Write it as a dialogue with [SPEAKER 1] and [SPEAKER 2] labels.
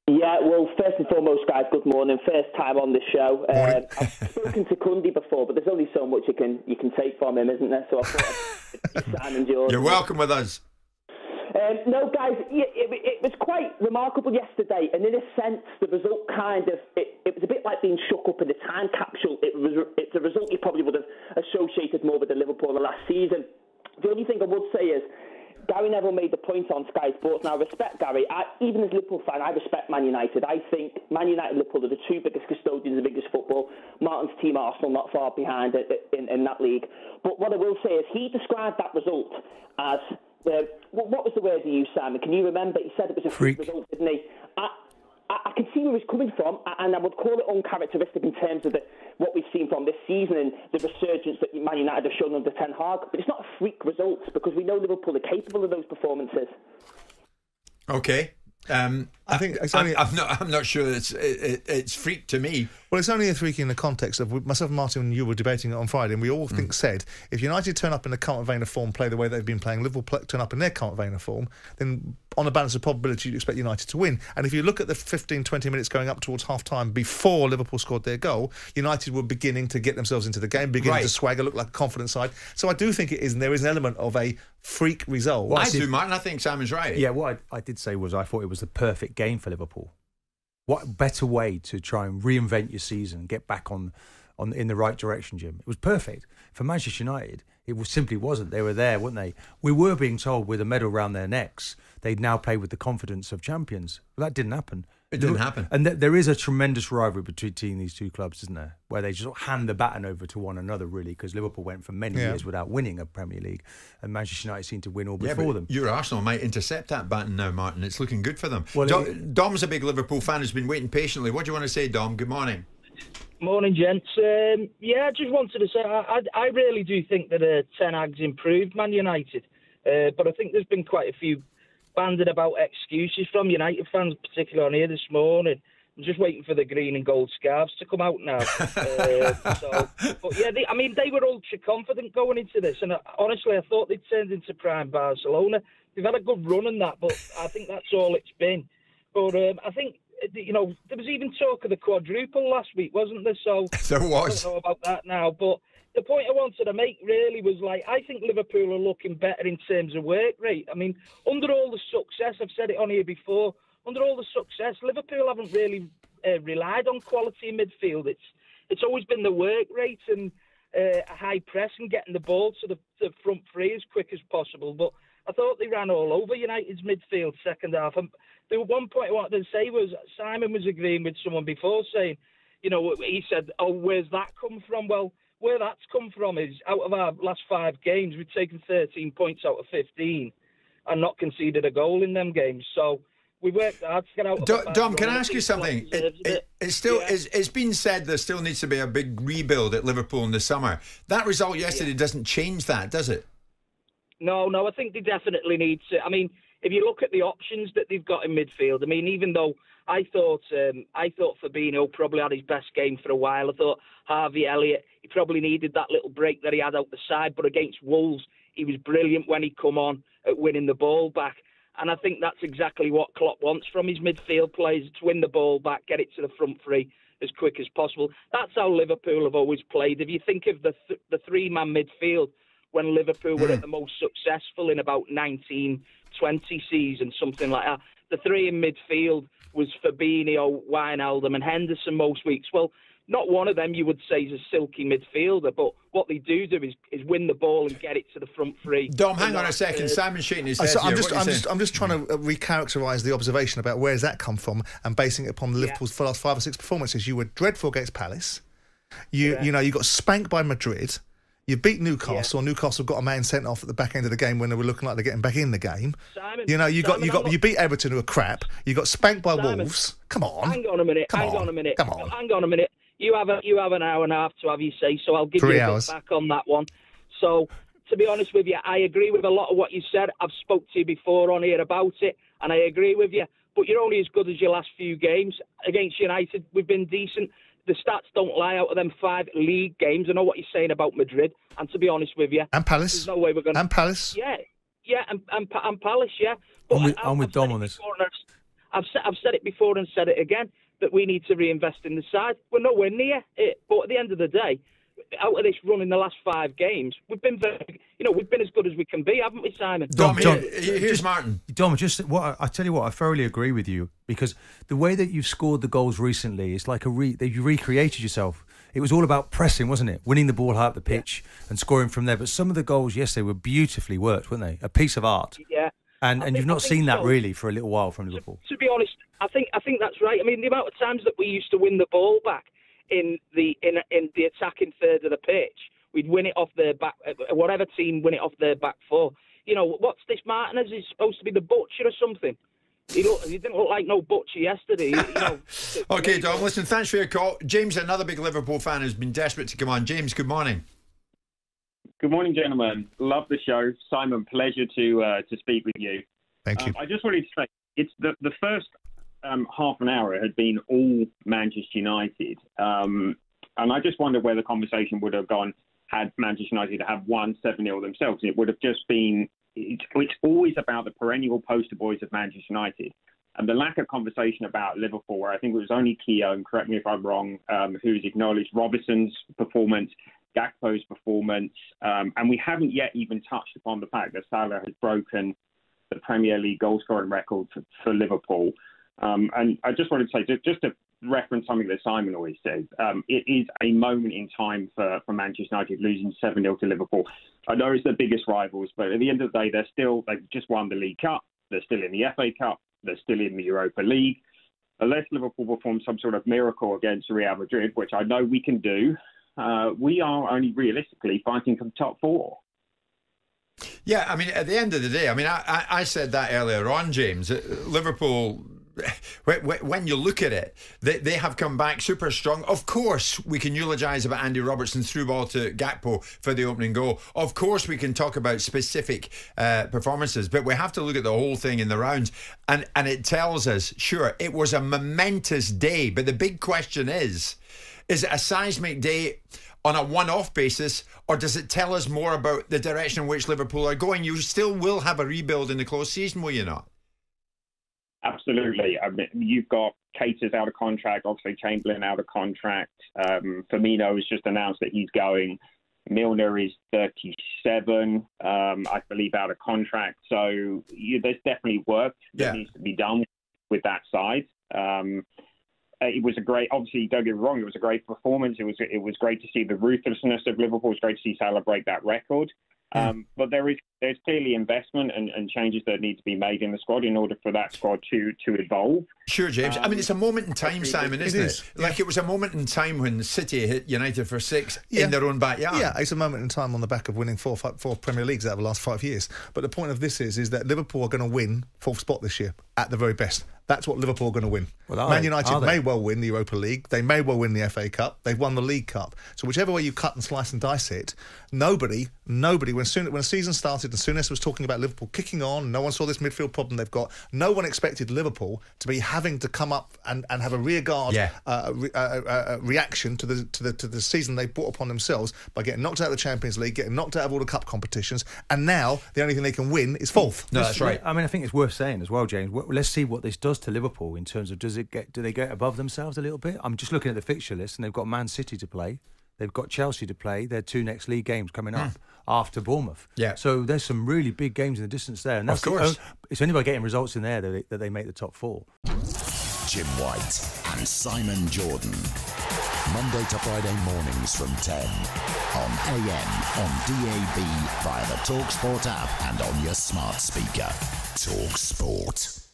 [SPEAKER 1] Yeah, well, first and foremost, guys, good morning. First time on the show. I've spoken to Cundy before, but there's only so much you can take from him, isn't there? So I thought I'd Simon Jordan.
[SPEAKER 2] You're welcome with us.
[SPEAKER 1] No, guys, it was quite remarkable yesterday, and in a sense, the result it was a bit like being shook up in a time capsule. It's a result you probably would have associated more with the Liverpool of the last season. The only thing I would say is, Gary Neville made the point on Sky Sports. Now, I respect Gary. Even as a Liverpool fan, I respect Man United. I think Man United and Liverpool are the two biggest custodians of English football. Martin's team, Arsenal, not far behind in that league. But what I will say is he described that result as... what was the word he used, Simon? Can you remember? He said it was a freak result, didn't he? I can see where he's coming from, and I would call it uncharacteristic in terms of what we've seen from this season and the resurgence that Man United have shown under Ten Hag. But it's not a freak result because we know Liverpool are capable of those performances.
[SPEAKER 2] Okay.
[SPEAKER 3] I think it's only,
[SPEAKER 2] I'm not sure it's freak to me.
[SPEAKER 3] Well, it's only a freak in the context of myself and Martin and you were debating it on Friday, and we all said if United turn up in the current vein of form, play the way they've been playing, Liverpool turn up in their current vein of form, then on a balance of probability you'd expect United to win. And if you look at the 15-20 minutes going up towards half-time before Liverpool scored their goal, United were beginning to get themselves into the game, beginning to swagger, look like a confident side. So I do think it is, and there is an element of a freak result.
[SPEAKER 2] Well, I do, Martin. I think Simon's right.
[SPEAKER 4] Yeah, what I did say was I thought it was the perfect game for Liverpool. What better way to try and reinvent your season, get back on in the right direction, Jim? It was perfect. For Manchester United, simply wasn't. They were there, weren't they? We were being told with a medal round their necks, they'd now play with the confidence of champions. Well, that didn't happen.
[SPEAKER 2] It didn't happen.
[SPEAKER 4] And there is a tremendous rivalry between these two clubs, isn't there? Where they just hand the baton over to one another, really, because Liverpool went for many years without winning a Premier League, and Manchester United seemed to win all before them.
[SPEAKER 2] Your Arsenal might intercept that batten now, Martin. It's looking good for them. Well, Dom's a big Liverpool fan who's been waiting patiently. What do you want to say, Dom? Good morning.
[SPEAKER 5] Morning, gents. I just wanted to say I really do think that Ten Hag's improved Man United, but I think there's been quite a few banded about excuses from United fans, particularly on here this morning. I'm just waiting for the green and gold scarves to come out now. They were ultra confident going into this, and honestly, I thought they'd turned into prime Barcelona. They've had a good run in that, but I think that's all it's been. But I think, there was even talk of the quadruple last week, wasn't there? So
[SPEAKER 2] there was.
[SPEAKER 5] I don't know about that now, but the point I wanted to make really was, I think Liverpool are looking better in terms of work rate. I mean, under all the success, I've said it on here before, under all the success, Liverpool haven't really relied on quality in midfield. It's always been the work rate and a high press and getting the ball to the front three as quick as possible. But I thought they ran all over United's midfield second half. And the one point I wanted to say was Simon was agreeing with someone before saying, he said, where's that come from? Well, where that's come from is out of our last 5 games, we've taken 13 points out of 15 and not conceded a goal in them games. So we worked hard to get out of
[SPEAKER 2] Dom, can I ask you something? It's been said there still needs to be a big rebuild at Liverpool in the summer. That result yesterday doesn't change that, does it?
[SPEAKER 5] No, I think they definitely need to. I mean, if you look at the options that they've got in midfield, I mean, even though I thought Fabinho probably had his best game for a while. I thought Harvey Elliott, he probably needed that little break that he had out the side, but against Wolves, he was brilliant when he come on at winning the ball back. And I think that's exactly what Klopp wants from his midfield players, to win the ball back, get it to the front three as quick as possible. That's how Liverpool have always played. If you think of the three-man midfield, when Liverpool were at the most successful in about 1920 season, something like that, the three in midfield was Fabinho, Wijnaldum and Henderson most weeks. Well, not one of them you would say is a silky midfielder, but what they do is win the ball and get it to the front three.
[SPEAKER 2] Dom, hang on a second. Simon's shaking his head.
[SPEAKER 3] I'm just trying to recharacterise the observation about where does that come from and basing it upon Liverpool's last 5 or 6 performances. You were dreadful against Palace. You got spanked by Madrid. You beat Newcastle. Newcastle got a man sent off at the back end of the game when they were looking like they're getting back in the game. You beat Everton, who were crap. You got spanked by Wolves. Come on.
[SPEAKER 5] Hang on a minute. Come on a minute. You have an hour and a half to have your say, so I'll give
[SPEAKER 3] 3
[SPEAKER 5] you
[SPEAKER 3] hours
[SPEAKER 5] a bit back on that one. So, to be honest with you, I agree with a lot of what you said. I've spoke to you before on here about it, and I agree with you. But you're only as good as your last few games. Against United, we've been decent. The stats don't lie. Out of them 5 league games, I know what you're saying about Madrid, and to be honest with you,
[SPEAKER 3] and Palace,
[SPEAKER 5] there's no way we're going to...
[SPEAKER 3] And Palace,
[SPEAKER 5] and Palace, yeah. But
[SPEAKER 4] I'm with Dom on this.
[SPEAKER 5] I've said it before and said it again, that we need to reinvest in the side. We're nowhere near it. But at the end of the day, out of this run in the last 5 games, we've been we've been as good as we can be, haven't we, Simon?
[SPEAKER 2] Dom, here's Martin.
[SPEAKER 4] Dom, I tell you what, I thoroughly agree with you, because the way that you've scored the goals recently, it's like you recreated yourself. It was all about pressing, wasn't it? Winning the ball high up the pitch and scoring from there. But some of the goals yesterday were beautifully worked, weren't they? A piece of art.
[SPEAKER 5] Yeah.
[SPEAKER 4] And you've not seen that really for a little while from Liverpool.
[SPEAKER 5] To be honest, I think that's right. I mean, the amount of times that we used to win the ball back in the attacking third of the pitch, we'd win it off their back. Whatever team win it off their back foot. You know, what's this Martinez? Is supposed to be the butcher or something? He didn't look like no butcher yesterday.
[SPEAKER 2] Okay, Dom, listen, thanks for your call. James, another big Liverpool fan, has been desperate to come on. James, good morning.
[SPEAKER 6] Good morning, gentlemen. Love the show. Simon, pleasure to speak with you.
[SPEAKER 3] Thank you.
[SPEAKER 6] I just wanted to say, it's the first half an hour had been all Manchester United. And I just wonder where the conversation would have gone had Manchester United have won 7-0 themselves. It would have just been, it's always about the perennial poster boys of Manchester United. And the lack of conversation about Liverpool, where I think it was only Keown, correct me if I'm wrong, who's acknowledged Robertson's performance, Gakpo's performance, and we haven't yet even touched upon the fact that Salah has broken the Premier League goal-scoring record for Liverpool. And I just wanted to say, just to reference something that Simon always says, it is a moment in time for Manchester United losing 7-0 to Liverpool. I know it's the biggest rivals, but at the end of the day, they've just won the League Cup, they're still in the FA Cup, they're still in the Europa League. Unless Liverpool perform some sort of miracle against Real Madrid, which I know we can do, we are only realistically fighting for the top 4.
[SPEAKER 2] Yeah, I mean, at the end of the day, I mean, I said that earlier on, James. Liverpool, when you look at it, they have come back super strong. Of course, we can eulogise about Andy Robertson's through ball to Gakpo for the opening goal. Of course, we can talk about specific performances, but we have to look at the whole thing in the rounds. And it tells us, sure, it was a momentous day, but the big question is it a seismic day on a one-off basis, or does it tell us more about the direction in which Liverpool are going? You still will have a rebuild in the close season, will you not?
[SPEAKER 6] Absolutely. I mean, you've got Keita's out of contract, obviously Chamberlain out of contract. Firmino has just announced that he's going. Milner is 37, I believe, out of contract. So there's definitely work that needs to be done with that side. It was a great, obviously, don't get me wrong, it was a great performance. It was great to see the ruthlessness of Liverpool. It was great to see Salah break that record. But there's clearly investment and changes that need to be made in the squad in order for that squad to evolve.
[SPEAKER 2] Sure, James. I mean, it's a moment in time, Simon, isn't it? Like, it was a moment in time when City hit United for 6 in their own backyard.
[SPEAKER 3] Yeah, it's a moment in time on the back of winning four Premier Leagues out of the last 5 years. But the point of this is that Liverpool are going to win 4th spot this year, at the very best. That's what Liverpool are going to win. Well, Man United may well win the Europa League. They may well win the FA Cup. They've won the League Cup. So whichever way you cut and slice and dice it, nobody, when the season started and Souness was talking about Liverpool kicking on, no one saw this midfield problem they've got. No one expected Liverpool to be having to come up and have a rearguard reaction to the season they brought upon themselves by getting knocked out of the Champions League, getting knocked out of all the cup competitions, and now the only thing they can win is 4th.
[SPEAKER 2] No, that's right.
[SPEAKER 4] I mean, I think it's worth saying as well, James. Let's see what this does to Liverpool in terms of do they get above themselves a little bit? I'm just looking at the fixture list, and they've got Man City to play, they've got Chelsea to play, their 2 next league games coming up after Bournemouth. Yeah. So there's some really big games in the distance there, and that's of course it's only by getting results in there that they make the top 4.
[SPEAKER 7] Jim White and Simon Jordan, Monday to Friday mornings from 10 on AM, on DAB, via the talkSPORT app, and on your smart speaker. talkSPORT.